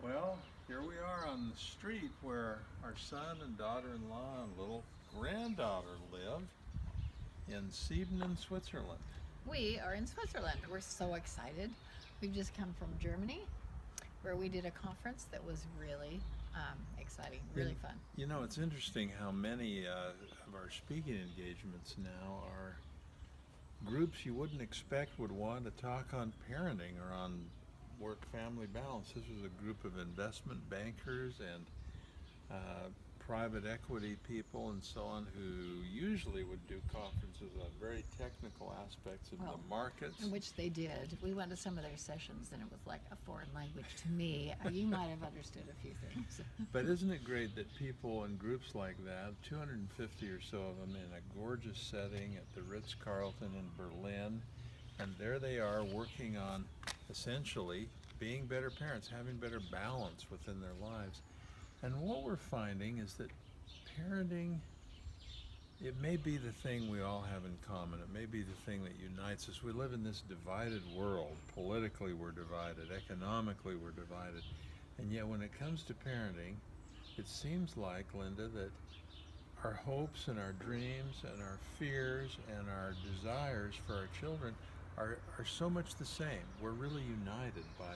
Well, here we are on the street where our son and daughter-in-law and little granddaughter live in Siebnen, Switzerland. We are in Switzerland. We're so excited. We've just come from Germany where we did a conference that was really exciting, really fun. You know, it's interesting how many of our speaking engagements now are groups you wouldn't expect would want to talk on parenting or on work-family balance. This was a group of investment bankers and private equity people and so on who usually would do conferences on very technical aspects of the markets. Which they did. We went to some of their sessions and it was like a foreign language to me. You might have understood a few things. But isn't it great that people in groups like that, 250 or so of them in a gorgeous setting at the Ritz-Carlton in Berlin, and there they are working on essentially being better parents, having better balance within their lives. And what we're finding is that parenting, it may be the thing we all have in common. It may be the thing that unites us. We live in this divided world. Politically, we're divided. Economically, we're divided. And yet when it comes to parenting, it seems like, Linda, that our hopes and our dreams and our fears and our desires for our children are so much the same. We're really united by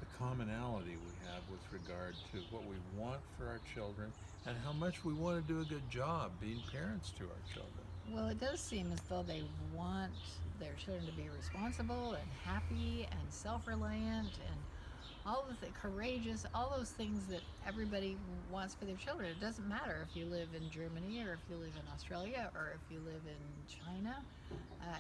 the commonality we have with regard to what we want for our children and how much we want to do a good job being parents to our children. Well, it does seem as though they want their children to be responsible and happy and self-reliant and all of the courageous, all those things that everybody wants for their children. It doesn't matter if you live in Germany or if you live in Australia or if you live in China.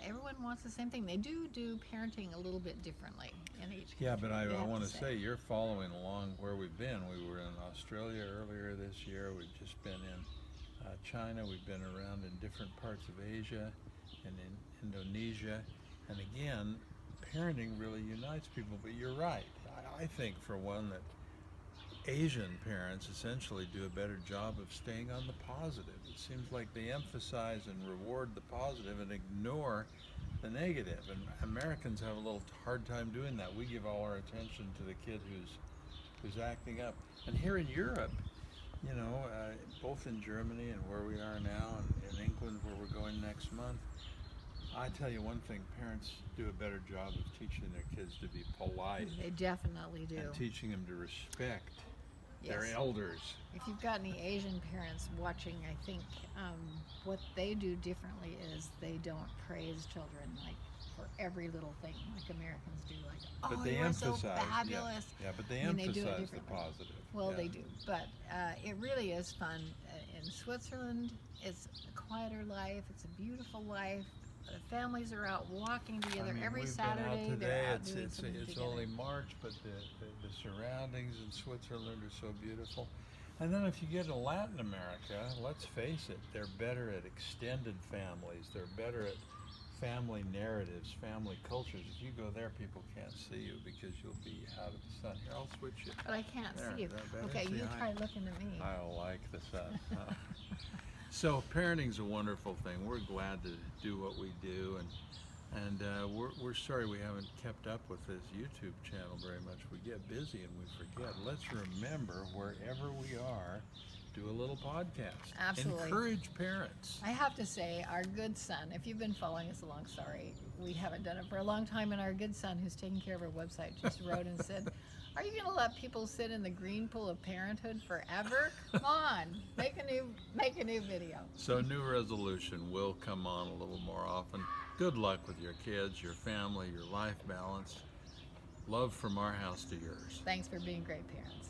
Everyone wants the same thing. They do parenting a little bit differently in each country. Yeah, but I want to say you're following along where we've been. We were in Australia earlier this year. We've just been in China. We've been around in different parts of Asia and in Indonesia. And again, parenting really unites people. But you're right. I think, for one, that Asian parents essentially do a better job of staying on the positive. It seems like they emphasize and reward the positive and ignore the negative. And Americans have a little hard time doing that. We give all our attention to the kid who's acting up. And here in Europe, you know, both in Germany and where we are now, and in England where we're going next month, I tell you one thing, parents do a better job of teaching their kids to be polite. They definitely do. And teaching them to respect Yes. their elders. If you've got any Asian parents watching, I think what they do differently is they don't praise children like for every little thing like Americans do. Like, oh, But they you're so emphasize, fabulous. yeah, but they I mean, they do it emphasize the differently. positive. Well, yeah. they do, but it really is fun. In Switzerland, it's a quieter life. It's a beautiful life. The families are out walking together every we've Saturday. Been out today. They're out It's doing something it's together. only March, but the surroundings in Switzerland are so beautiful. And then if you get to Latin America, let's face it, they're better at extended families. They're better at family narratives, family cultures. If you go there, people can't see you because you'll be out of the sun. Here, I'll switch you. But I can't There, see you. that Okay, is you the try looking at me. I like the sun. So parenting's a wonderful thing. We're glad to do what we do, and we're sorry we haven't kept up with this YouTube channel very much. We get busy and we forget. Let's remember, wherever we are, do a little podcast. Absolutely. Encourage parents. I have to say, our good son, if you've been following us along, sorry, we haven't done it for a long time, and our good son, who's taking care of our website, just wrote and said, are you going to let people sit in the green pool of parenthood forever? Come on, make a new video. So new resolution, will come on a little more often. Good luck with your kids, your family, your life balance. Love from our house to yours. Thanks for being great parents.